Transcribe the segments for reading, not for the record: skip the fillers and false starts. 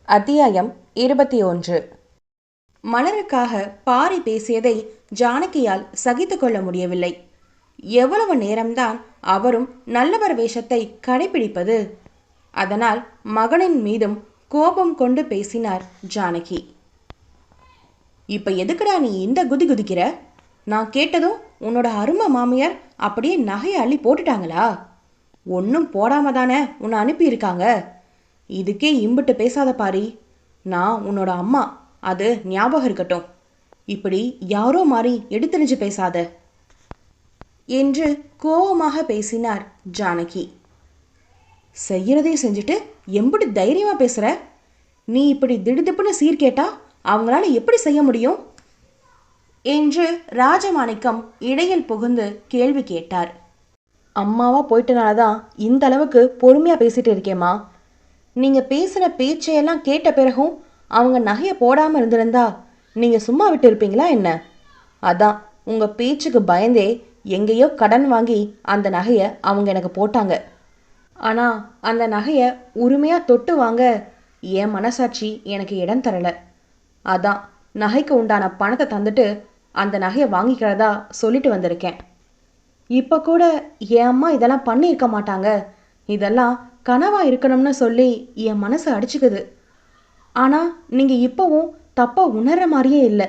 அத்தியாயம் 21. மலருக்காக பாரி பேசியதை ஜானகியால் சகித்து கொள்ள முடியவில்லை. எவ்வளவு நேரம்தான் அவரும் நல்லவர் வேஷத்தை கடைபிடிப்பது? அதனால் மகனின் மீதும் கோபம் கொண்டு பேசினார் ஜானகி. இப்ப எதுக்குடா நீ இந்த குதி குதிக்கிற? நான் கேட்டதும் உன்னோட அருமை மாமியார் அப்படியே நகையை அள்ளி போட்டுட்டாங்களா? ஒன்றும் போடாம தானே உன்னை அனுப்பியிருக்காங்க. இதுக்கே இம்பிட்டு பேசாத பாரி. நான் உன்னோட அம்மா, அது ஞாபகம் இருக்கட்டும். இப்படி யாரோ மாறி எடுத்தெறிஞ்சு பேசாத என்று கோபமாக பேசினார் ஜானகி. செய்யறதையும் செஞ்சுட்டு எம்பிட்டு தைரியமா பேசுற? நீ இப்படி திடுதிப்புன்னு சீர்கேட்டா அவங்களால எப்படி செய்ய முடியும் என்று ராஜமாணிக்கம் இடையில் புகுந்து கேள்வி கேட்டார். அம்மாவா போயிட்டனாலதான் இந்த அளவுக்கு பொறுமையா பேசிட்டு இருக்கேம்மா. நீங்க பேசுன பேச்சையெல்லாம் கேட்ட பிறகும் அவங்க நகையை போடாம இருந்திருந்தா நீங்க சும்மா விட்டு இருப்பீங்களா என்ன? அதான் உங்க பேச்சுக்கு பயந்தே எங்கேயோ கடன் வாங்கி அந்த நகையை அவங்க எனக்கு போட்டாங்க. ஆனா அந்த நகையை உரிமையா தொட்டு வாங்க என் மனசாட்சி எனக்கு இடம் தரல. அதான் நகைக்கு உண்டான பணத்தை தந்துட்டு அந்த நகையை வாங்கிக்கிறதா சொல்லிட்டு வந்திருக்கேன். இப்ப கூட என் அம்மா இதெல்லாம் பண்ணியிருக்க மாட்டாங்க, இதெல்லாம் கனவா இருக்கணும்னு சொல்லி என் மனசு அடிச்சுக்குது. ஆனா நீங்க இப்பவும் தப்பா உணர்ற மாதிரியே இல்லை.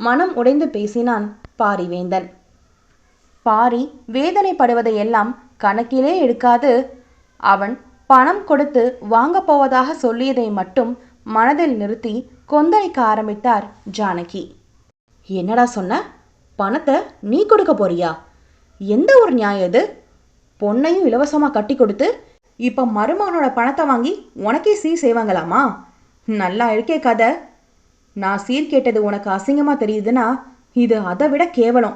மனம் உடைந்து பேசினான் பாரிவேந்தன். பாரி வேதனைப்படுவதையெல்லாம் கணக்கிலே எடுக்காது அவன் பணம் கொடுத்து வாங்க போவதாக சொல்லியதை மட்டும் மனதில் நிறுத்தி கொந்தளிக்க ஆரம்பித்தார் ஜானகி. என்னடா சொன்ன? பணத்தை நீ கொடுக்க போறியா? எந்த ஒரு நியாயம் இது? பொண்ணையும் இலவசமா கட்டி கொடுத்து இப்ப மருமகனோட பணத்தை வாங்கி உனக்கே சீர் செய்வாங்களாமா? நல்லா இருக்கே கதை. நான் சீர் கேட்டது உனக்கு அசிங்கமா தெரியுதுன்னா இது அதை விட கேவலம்.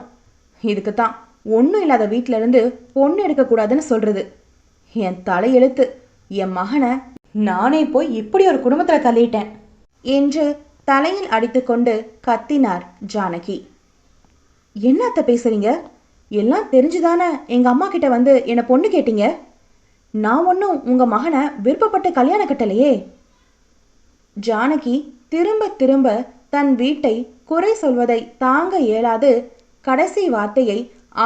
இதுக்குத்தான் ஒன்றும் இல்லாத வீட்டில இருந்து பொண்ணு எடுக்கக்கூடாதுன்னு சொல்றது. என் தலையெழுத்து. என் மகனை நானே போய் இப்படி ஒரு குடும்பத்துல தள்ளிட்டேன் என்று தலையில் அடித்துக்கொண்டு கத்தினார் ஜானகி. என்னத்த பேசுறீங்க? எல்லாம் தெரிஞ்சுதானே எங்க அம்மா கிட்ட வந்து என்னை பொண்ணு கேட்டீங்க. நான் ஒன்றும் உங்க மகனை விருப்பப்பட்டு கல்யாணம் கட்டலையே. ஜானகி திரும்ப திரும்ப தன் வீட்டை குறை சொல்வதை தாங்க இயலாது கடைசி வார்த்தையை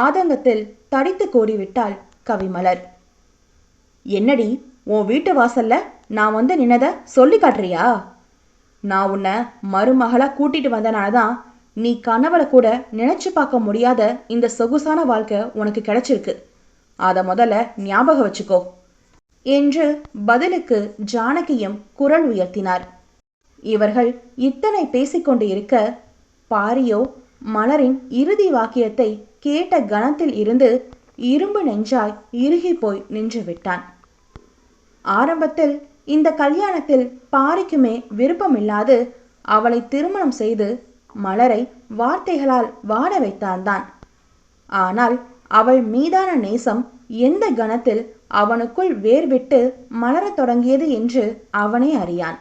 ஆதங்கத்தில் தடித்து கூறிவிட்டாள் கவிமலர். என்னடி உன் வீட்டு வாசல்ல நான் வந்து நின்னதை சொல்லி காட்டுறியா? நான் உன்னை மருமகளா கூட்டிட்டு வந்தனாலதான் நீ கனவுல கூட நினைச்சு பார்க்க முடியாத இந்த சொகுசான வாழ்க்கை உனக்கு கிடைச்சிருக்கு. அத முதல்ல ஞாபகம் வச்சுக்கோ என்று பதிலுக்கு ஜானகியும் குரல் உயர்த்தினார். இவர்கள் இத்தனை பேசிக்கொண்டு இருக்க பாரியோ மலரின் இறுதி வாக்கியத்தை கேட்ட கணத்தில் இருந்து இரும்பு நெஞ்சாய் இறுகி போய் நின்று விட்டான். ஆரம்பத்தில் இந்த கல்யாணத்தில் பாரிக்குமே விருப்பமில்லாது அவளை திருமணம் செய்து மலரை வார்த்தைகளால் வாட வைத்தான்தான். ஆனால் அவள் மீதான நேசம் எந்த கணத்தில் அவனுக்குள் வேர்விட்டு மலரத் தொடங்கியது என்று அவனே அறியான்.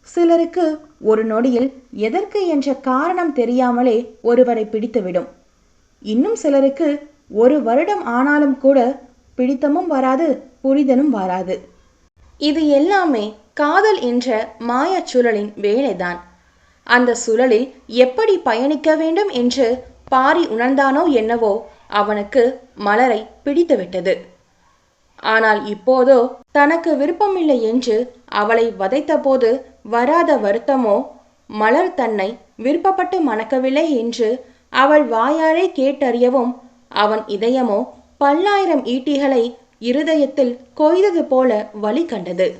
சிலருக்கு ஒரு நொடியில் எதற்கு என்ற காரணம் தெரியாமலே ஒருவரை பிடித்துவிடும். இன்னும் சிலருக்கு ஒரு வருடம் ஆனாலும் கூட பிடித்தமும் வராது, புரிதலும் வராது. இது எல்லாமே காதல் என்ற மாயச் சுழலின் வேலைதான். அந்த சுழலில் எப்படி பயணிக்க வேண்டும் என்று பாரி உணர்ந்தானோ என்னவோ அவனுக்கு மலரை பிடித்துவிட்டது. ஆனால் இப்போதோ தனக்கு விருப்பமில்லை என்று அவளை வதைத்த போது வராத வருத்தமோ, மலர் தன்னை விருப்பப்பட்டு மணக்கவில்லை என்று அவள் வாயாலே கேட்டறியவும் அவன் இதயமோ பல்லாயிரம் ஈட்டிகளை இருதயத்தில் கொய்தது போல வலி கண்டது.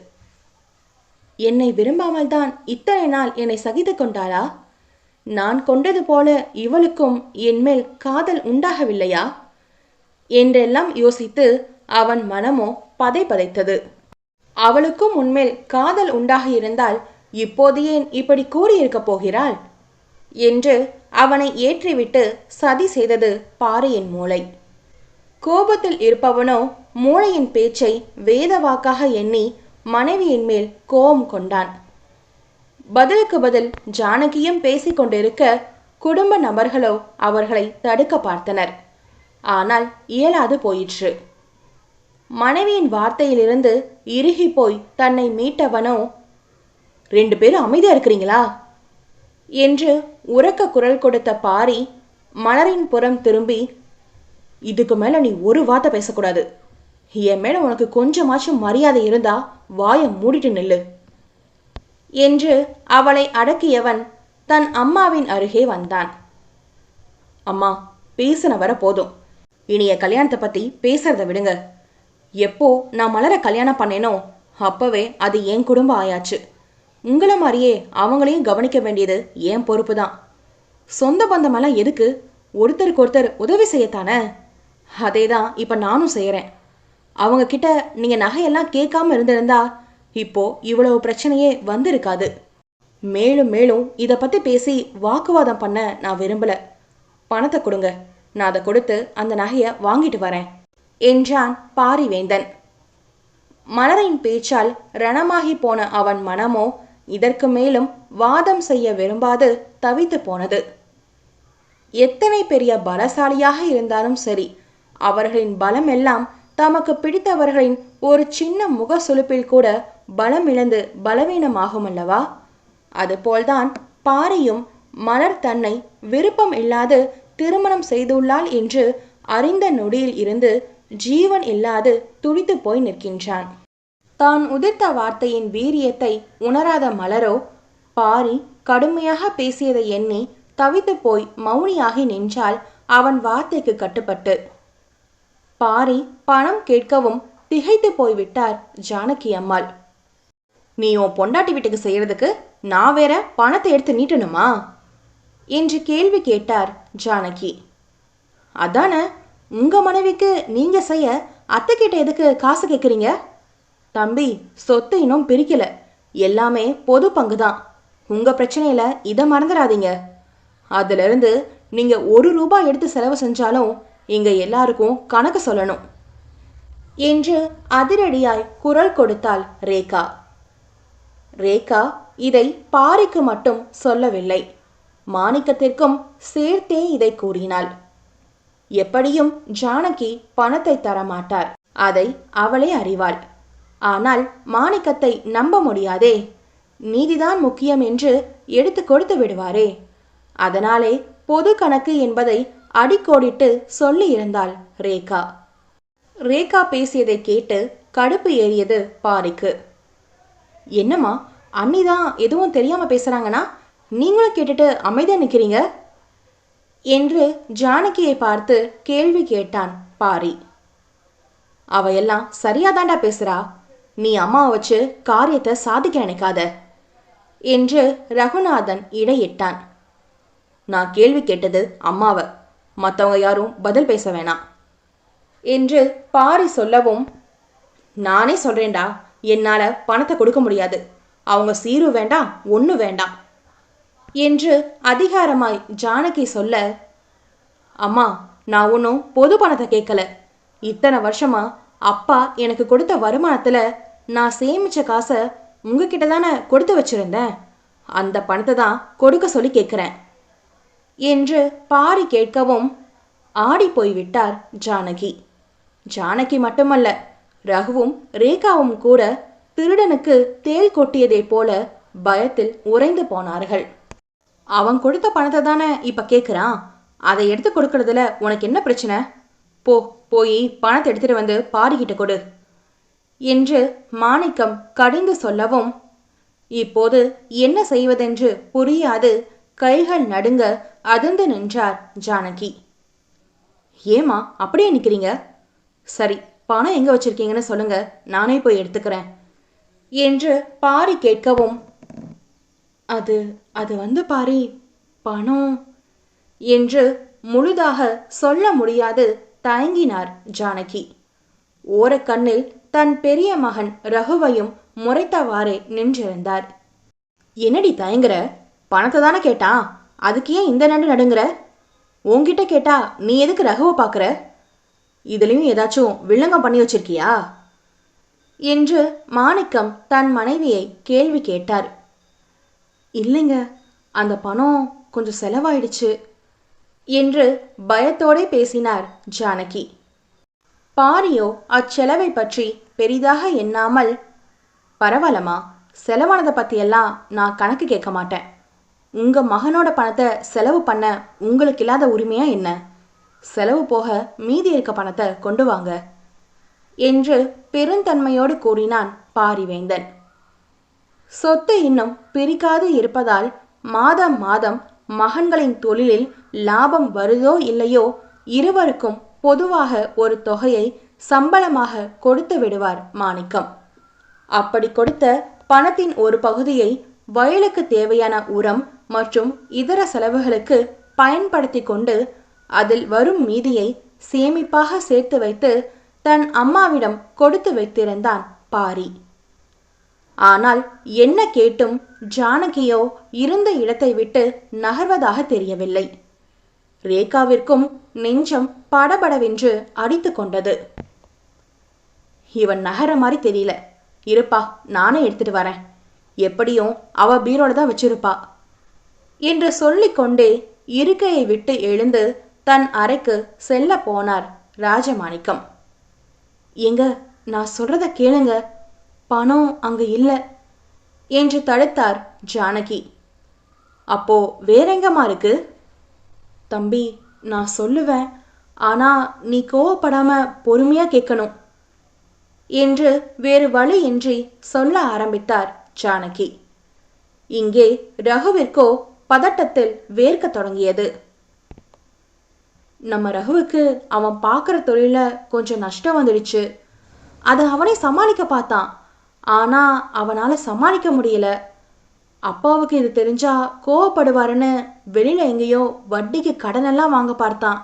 என்னை விரும்பாமல் தான் இத்தனை நாள் என்னை சகித்து கொண்டாளா? நான் கொண்டது போல இவளுக்கும் என்மேல் காதல் உண்டாகவில்லையா என்றெல்லாம் யோசித்து அவன் மனமோ பதை பதைத்தது. அவளுக்கும் உன்மேல் காதல் உண்டாக இருந்தால் இப்போது ஏன் இப்படி கூறியிருக்க போகிறாள் என்று அவனை ஏற்றிவிட்டு சதி செய்தது பாரியின் மூளை. கோபத்தில் இருப்பவனோ மூளையின் பேச்சை வேத வாக்காக எண்ணி மனைவியின் மேல் கோபம் கொண்டான். பதிலுக்கு பதில் ஜானகியும் பேசிக்கொண்டிருக்க குடும்ப நபர்களோ அவர்களை தடுக்க பார்த்தனர். ஆனால் இயலாது போயிற்று. மனைவியின் வார்த்தையிலிருந்து இறுகி போய் தன்னை மீட்டவனோ 2 பேரும் அமைதியா இருக்கிறீங்களா என்று உரக்க குரல் கொடுத்த பாரி மலரின் புறம் திரும்பி, இதுக்கு மேல நீ ஒரு வார்த்தை பேசக்கூடாது. என் மேல உனக்கு கொஞ்சமாச்சும் மரியாதை இருந்தா வாயை மூடிட்டு நில்லு என்று அவளை அடக்கியவன் தன் அம்மாவின் அருகே வந்தான். அம்மா, பேசின வர போதும். இனிய கல்யாணத்தை பத்தி பேசுறத விடுங்க. எப்போ நான் மலரை கல்யாணம் பண்ணேனோ அப்பவே அது என் குடும்பம் ஆயாச்சு. உங்களை மாதிரியே அவங்களையும் கவனிக்க வேண்டியது என் பொறுப்பு தான். சொந்த பந்தமெல்லாம் எதுக்கு? ஒருத்தருக்கு ஒருத்தர் உதவி செய்யத்தானே. அதே தான் இப்போ நானும் செய்கிறேன். அவங்க கிட்ட நீங்கள் நகையெல்லாம் கேட்காம இருந்திருந்தா இப்போ இவ்வளவு பிரச்சனையே வந்திருக்காது. மேலும் மேலும் இதை பற்றி பேசி வாக்குவாதம் பண்ண நான் விரும்பல. பணத்தை கொடுங்க, நான் அதை கொடுத்து அந்த நகையை வாங்கிட்டு வரேன் என்றான் பாரிவேந்தன். மலரின் பேச்சால் ரணமாகி போன அவன் மனமோ இதற்கு மேலும் வாதம் செய்ய விரும்பாது தவித்து போனது. எத்தனை பெரிய பலசாலியாக இருந்தாலும் சரி, அவர்களின் பலம் எல்லாம் தமக்கு பிடித்தவர்களின் ஒரு சின்ன முக சுளிப்பில் கூட பலம் இழந்து பலவீனமாகும் அல்லவா? அதுபோல்தான் பாரியும் மலர் தன்னை விருப்பம் இல்லாது திருமணம் செய்துள்ளாள் என்று அறிந்த நொடியில் இருந்து ஜீவன் இல்லாது துடித்து போய் நிற்கின்றான். தான் உதிர்த்த வார்த்தையின் வீரியத்தை உணராத மலரோ பாரி கடுமையாக பேசியதை எண்ணி தவித்து போய் மௌனியாகி நின்றாள் அவன் வார்த்தைக்கு கட்டுப்பட்டு. பாரி பணம் கேட்கவும் திகைத்து போய்விட்டார் ஜானகி அம்மாள். நீ உன் பொண்டாட்டி வீட்டுக்கு செய்யறதுக்கு நான் வேற பணத்தை எடுத்து நீட்டணுமா என்று கேள்வி கேட்டார் ஜானகி. அதான, உங்க மனைவிக்கு நீங்க செய்ய அத்தை கிட்ட எதுக்கு காசு கேட்குறீங்க? தம்பி, சொத்து இன்னும் பிரிக்கல, எல்லாமே பொது பங்கு தான். உங்க பிரச்சனையில இதை மறந்துடாதீங்க. அதுல இருந்து நீங்க 1 ரூபாய் எடுத்து செலவு செஞ்சாலும் இங்க எல்லாருக்கும் கணக்கு சொல்லணும் என்று அதிரடியாய் குரல் கொடுத்தாள் ரேகா. ரேகா இதை பாரிக்கு மட்டும் சொல்லவில்லை, மாணிக்கத்திற்கும் சேர்த்தே இதை கூறினாள். எப்படியும் ஜானகி பணத்தை தரமாட்டார், அதை அவளே அறிவாள். ஆனால் மாணிக்கத்தை நம்ப முடியாதே. நீதிதான் முக்கியம் என்று எடுத்து கொடுத்து விடுவாரே. அதனாலே பொது கணக்கு என்பதை அடிக்கோடிட்டு சொல்லி இருந்தாள் ரேகா. ரேகா பேசியதை கேட்டு கடுப்பு ஏறியது பாரிக்கு. என்னம்மா, அண்ணிதான் எதுவும் தெரியாம பேசுறாங்கன்னா நீங்களும் கேட்டுட்டு அமைதியா நிக்கிறீங்க என்று ஜானகியை பார்த்து கேள்வி கேட்டான் பாரி. அவையெல்லாம் சரியாதாண்டா பேசுறா, நீ அம்மாவை வச்சு காரியத்தை சாதிக்க நினைக்காத என்று ரகுநாதன் இடையிட்டான். நான் கேள்வி கேட்டது அம்மாவை, மற்றவங்க யாரும் பதில் பேச வேணாம் என்று பாரி சொல்லவும், நானே சொல்றேன்டா, என்னால பணத்தை கொடுக்க முடியாது, அவங்க சீரு வேண்டாம் ஒண்ணு வேண்டாம் என்று அதிகாரமாய் ஜானகி சொல்ல, அம்மா, நான் ஒன்றும் பொது பணத்தை கேட்கல. இத்தனை வருஷமா அப்பா எனக்கு கொடுத்த வருமானத்துல நான் சேமிச்ச காசை உங்ககிட்ட தானே கொடுத்து வச்சிருந்தேன், அந்த பணத்தை தான் கொடுக்க சொல்லி கேட்கிறேன் என்று பாரி கேட்கவும் ஆடி போய்விட்டார் ஜானகி. ஜானகி மட்டுமல்ல, ரகுவும் ரேகாவும் கூட திருடனுக்கு தேள் கொட்டியதை போல பயத்தில் உறைந்து போனார்கள். அவன் கொடுத்த பணத்தை தானே இப்ப கேட்குறான், அதை எடுத்து கொடுக்கறதுல உனக்கு என்ன பிரச்சனை? போய் பணத்தை எடுத்துட்டு வந்து பாரிக்கிட்ட கொடு என்று மாணிக்கம் கடிந்து சொல்லவும், இப்போது என்ன செய்வதென்று புரியாது கைகள் நடுங்க அதிர்ந்து நின்றார் ஜானகி. ஏமா அப்படியே நிக்கிறீங்க? சரி, பணம் எங்க வச்சிருக்கீங்கன்னு சொல்லுங்க, நானே போய் எடுத்துக்கிறேன் என்று பாரி கேட்கவும், அது அது வந்து பாரி, பணம் என்று முழுதாக சொல்ல முடியாது தயங்கினார் ஜானகி. ஓரக்கண்ணில் தன் பெரிய மகன் ரகுவையும் முறைத்தவாறே நின்றிருந்தார். என்னடி தயங்குற? பணத்தை தானே கேட்டான், அதுக்கு ஏன் இந்த நண்டு நடுங்குற? உன்கிட்ட கேட்டா நீ எதுக்கு ரகுவை பார்க்குற? இதுலயும் ஏதாச்சும் வில்லங்கம் பண்ணி வச்சிருக்கியா என்று மாணிக்கம் தன் மனைவியை கேள்வி கேட்டார். இல்லைங்க, அந்த பணம் கொஞ்சம் செலவாயிடுச்சு என்று பயத்தோடே பேசினார் ஜானகி. பாரியோ அச்செலவை பற்றி பெரிதாக எண்ணாமல், பரவாயில்லம்மா, செலவானதை பற்றியெல்லாம் நான் கணக்கு கேட்க மாட்டேன். உங்கள் மகனோட பணத்தை செலவு பண்ண உங்களுக்கு இல்லாத உரிமையா என்ன? செலவு போக மீதி இருக்க பணத்தை கொண்டு வாங்க என்று பெருந்தன்மையோடு கூறினான் பாரிவேந்தன். சொத்து இன்னும் பிரிக்காது இருப்பதால் மாதம் மாதம் மகன்களின் தொழிலில் லாபம் வருதோ இல்லையோ இருவருக்கும் பொதுவாக ஒரு தொகையை சம்பளமாக கொடுத்து விடுவார் மாணிக்கம். அப்படி கொடுத்த பணத்தின் ஒரு பகுதியை வயலுக்கு தேவையான உரம் மற்றும் இதர செலவுகளுக்கு பயன்படுத்தி கொண்டு அதில் வரும் மீதியை சேமிப்பாக சேர்த்து வைத்து தன் அம்மாவிடம் கொடுத்து வைத்திருந்தான் பாரி. ஆனால் என்ன கேட்டும் ஜானகியோ இருந்த இடத்தை விட்டு நகர்வதாக தெரியவில்லை. ரேகாவிற்கும் நெஞ்சம் படபடவென்று அடித்து கொண்டது. இவன் நகர மாதிரி தெரியல, இருப்பா நானே எடுத்துட்டு வரேன், எப்படியும் அவ பீரோட தான் வச்சிருப்பா என்று சொல்லிக்கொண்டே இருக்கையை விட்டு எழுந்து தன் அறைக்கு செல்ல போனார் ராஜமாணிக்கம். எங்க நான் சொல்றத கேளுங்க, பணம் அங்க இல்லை என்று தடுத்தார் ஜானகி. அப்போ வேறெங்கம்மா இருக்கு? தம்பி நான் சொல்லுவேன், ஆனா நீ கோவப்படாம பொறுமையா கேட்கணும் என்று வேறு வழியின்றி சொல்ல ஆரம்பித்தார் ஜானகி. இங்கே ரகுவிற்கோ பதட்டத்தில் வேர்க்க தொடங்கியது. நம்ம ரகுவுக்கு அவன் பார்க்குற தொழில கொஞ்சம் நஷ்டம் வந்துடுச்சு. அதை அவனே சமாளிக்க பார்த்தான், ஆனா அவனால சமாளிக்க முடியல. அப்பாவுக்கு இது தெரிஞ்சா கோவப்படுவாருன்னு வெளியில எங்கேயோ வட்டிக்கு கடனெல்லாம் வாங்க பார்த்தான்.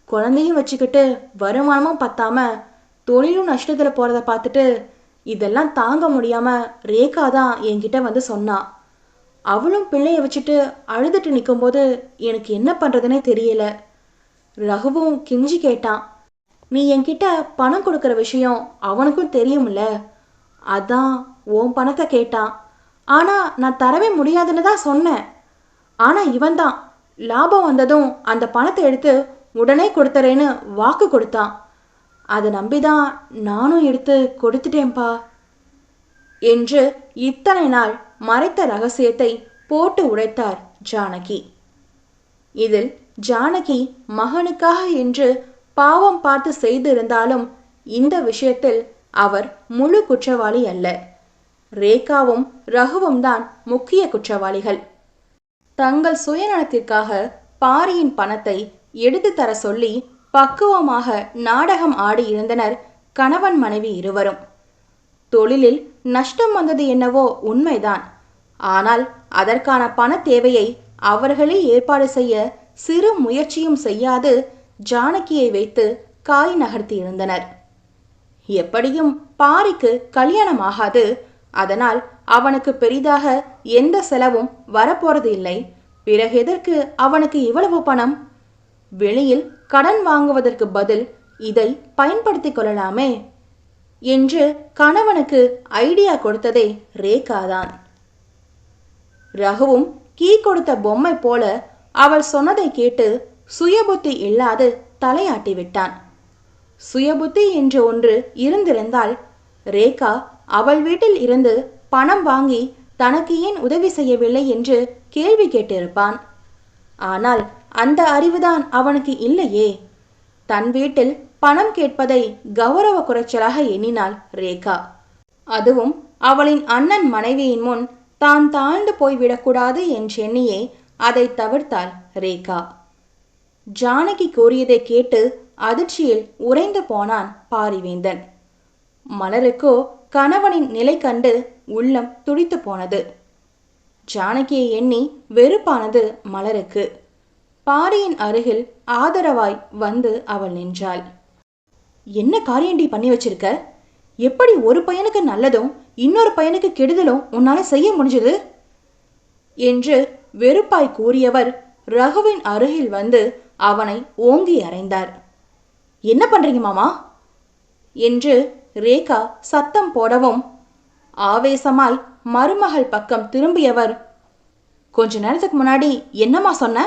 குழந்தையும் வச்சுக்கிட்டு வருமானமும் பத்தாம தொழிலும் நஷ்டத்துல போறத பார்த்துட்டு இதெல்லாம் தாங்க முடியாம ரேகா தான் என்கிட்ட வந்து சொன்னா. அவளும் பிள்ளைய வச்சுட்டு அழுதுட்டு நிற்கும்போது எனக்கு என்ன பண்றதுன்னே தெரியல. ரகுவும் கெஞ்சி கேட்டான், நீ என்கிட்ட பணம் கொடுக்குற விஷயம் அவனுக்கும் தெரியும்ல, அதான் உன் பணத்தை கேட்டான். ஆனா நான் தரவே முடியாதுன்னு தான் சொன்னேன். ஆனா இவன் தான் லாபம் வந்ததும் அந்த பணத்தை எடுத்து உடனே கொடுத்துறேன்னு வாக்கு கொடுத்தான். அதை நம்பிதான் நானும் எடுத்து கொடுத்துட்டேன்பா என்று இத்தனை நாள் மறைத்த ரகசியத்தை போட்டு உடைத்தார் ஜானகி. இதில் ஜானகி மகனுக்காக என்று பாவம் பார்த்து செய்திருந்தாலும் இந்த விஷயத்தில் அவர் முழு குற்றவாளி அல்ல. ரேகாவும் ரகுவும் தான் முக்கிய குற்றவாளிகள். தங்கள் சுயநலத்திற்காக பாரியின் பணத்தை எடுத்து தர சொல்லி பக்குவமாக நாடகம் ஆடி இருந்தனர் கணவன் மனைவி இருவரும். தொழிலில் நஷ்டம் வந்தது என்னவோ உண்மைதான். ஆனால் அதற்கான பண தேவையை அவர்களே ஏற்பாடு செய்ய சிறு முயற்சியும் செய்யாது ஜானகியை வைத்து காய் நகர்த்தி இருந்தனர். எப்படியும் பாரிக்கு கல்யாணம் ஆகாது, அதனால் அவனுக்கு பெரிதாக எந்த செலவும் வரப்போறது இல்லை. பிறகு எதற்கு அவனுக்கு இவ்வளவு பணம்? வெளியில் கடன் வாங்குவதற்கு பதில் இதை பயன்படுத்திக் கொள்ளலாமே என்று கணவனுக்கு ஐடியா கொடுத்ததே ரேகாதான். ரகுவும் கீ கொடுத்த பொம்மை போல அவள் சொன்னதை கேட்டு சுயபுத்தி இல்லாது தலையாட்டி விட்டான். சுயபுத்தி என்று ஒன்று இருந்திருந்தால் ரேகா அவள் வீட்டில் இருந்து பணம் வாங்கி தனக்கு ஏன் உதவி செய்யவில்லை என்று கேள்வி கேட்டிருப்பான். ஆனால் அந்த அறிவுதான் அவனுக்கு இல்லையே. தன் வீட்டில் பணம் கேட்பதை கௌரவ குறைச்சலாக எண்ணினாள் ரேகா. அதுவும் அவளின் அண்ணன் மனைவியின் முன் தான் தாழ்ந்து போய்விடக்கூடாது என்றெண்ணியே அதை தவிர்த்தாள் ரேகா. ஜானகி கூறியதை கேட்டு அதிர்ச்சியில் உறைந்து போனான் பாரிவேந்தன். மலருக்கோ கணவனின் நிலை கண்டு உள்ளம் துடித்து போனது. ஜானகியை எண்ணி வெறுப்பானது மலருக்கு. பாரியின் அருகில் ஆதரவாய் வந்து அவள் நின்றாள். என்ன காரியண்டி பண்ணி வச்சிருக்க? எப்படி ஒரு பையனுக்கு நல்லதும் இன்னொரு பையனுக்கு கெடுதலும் உன்னால செய்ய முடிஞ்சது என்று வெறுப்பாய் கூறியவர் ரகுவின் அருகில் வந்து அவனை ஓங்கி அறைந்தார். என்ன பண்றீங்க மாமா என்று ரேகா சத்தம் போடவும் ஆவேசமாய் மருமகள் பக்கம் திரும்பியவர், கொஞ்ச நேரத்துக்கு முன்னாடி என்னம்மா சொன்ன?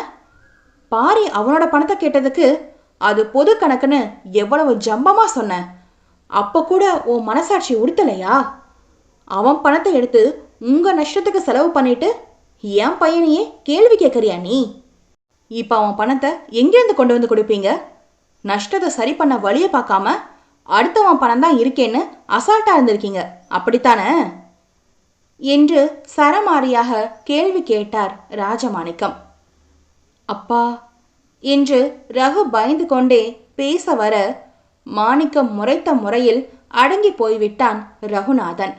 பாரி அவனோட பணத்தை கேட்டதுக்கு அது பொது கணக்குன்னு எவ்வளவு ஜம்பமா சொன்ன. அப்ப கூட உன் மனசாட்சி உறுத்தலையா? அவன் பணத்தை எடுத்து உங்க நஷ்டத்துக்கு செலவு பண்ணிட்டு என் பையனையே கேள்வி கேட்கறியா நீ? இப்ப அவன் பணத்தை எங்கிருந்து கொண்டு வந்து கொடுப்பீங்க? நஷ்டத்தை சரி பண்ண வழியை பார்க்காம அடுத்தவன் பணம் தான் இருக்கேன்னு அசால்ட்டா இருந்திருக்கீங்க, அப்படித்தானே என்று சரமாரியாக கேள்வி கேட்டார் ராஜமாணிக்கம். அப்பா என்று ரகு பயந்து கொண்டே பேச வர, மாணிக்கம் முறைத்த முறையில் அடங்கி போய்விட்டான் ரகுநாதன்.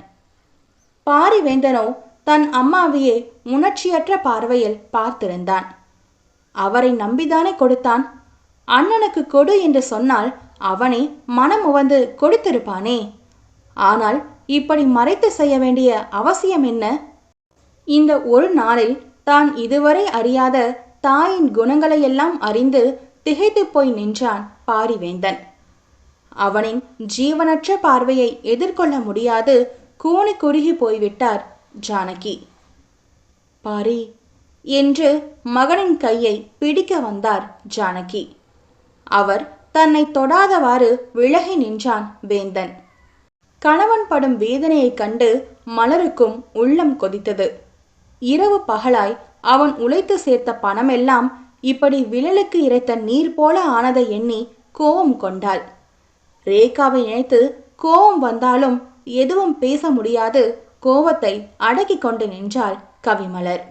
பாரிவேந்தனோ தன் அம்மாவையே உணர்ச்சியற்ற பார்வையில் பார்த்திருந்தான். அவரை நம்பிதானே கொடுத்தான். அண்ணனுக்கு கொடு என்று சொன்னால் அவனே மனம் உவந்து கொடுத்திருப்பானே. ஆனால் இப்படி மறைத்து செய்ய வேண்டிய அவசியம் என்ன? இந்த ஒரு நாளில் தான் இதுவரை அறியாத தாயின் குணங்களையெல்லாம் அறிந்து திகைத்து போய் நின்றான் பாரிவேந்தன். அவனின் ஜீவனற்ற பார்வையை எதிர்கொள்ள முடியாது கூனி குறுகி போய்விட்டார் ஜானகி. பாரி என்று மகனின் கையை பிடிக்க வந்தார் ஜானகி. அவர் தன்னை தொடாதவாறு விலகி நின்றான் வேந்தன். கணவன் படும் வேதனையைக் கண்டு மலருக்கும் உள்ளம் கொதித்தது. இரவு பகலாய் அவன் உழைத்து சேர்த்த பணமெல்லாம் இப்படி விழலுக்கு இறைத்த நீர் போல ஆனதை எண்ணி கோபம் கொண்டாள். ரேகாவை நினைத்து கோபம் வந்தாலும் எதுவும் பேச முடியாது கோபத்தை அடக்கி கொண்டு நின்றாள் கவிமலர்.